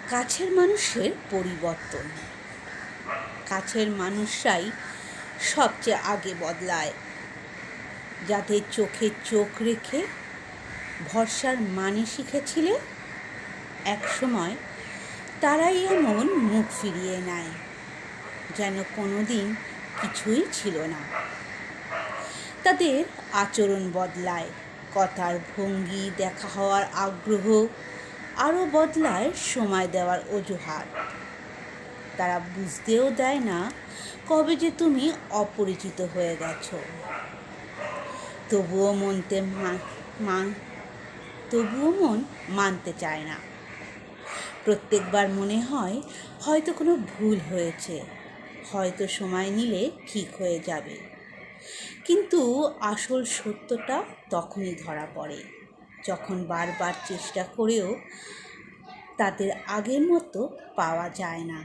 কাছের মানুষের পরিবর্তন। কাছের মানুষরাই সবচেয়ে আগে বদলায়। যাদের চোখে চোখ রেখে ভরসার মানে শিখেছিলে, একসময় তারাই এমন মুখ ফিরিয়ে নেয় যেন কোনোদিন কিছুই ছিল না। তাদের আচরণ বদলায়, কথার ভঙ্গি, দেখা হওয়ার আগ্রহ, আরও বদলায় সময় দেওয়ার অজুহাত। তারা বুঝতেও দেয় না কবে যে তুমি অপরিচিত হয়ে গেছো। তবুও মন মানতে চায় না। প্রত্যেকবার মনে হয় হয়তো কোনো ভুল হয়েছে, হয়তো সময় নিলে ঠিক হয়ে যাবে। কিন্তু আসল সত্যটা তখনই ধরা পড়ে, যখন বারবার চেষ্টা করেও তাদের আগের মতো পাওয়া যায় না।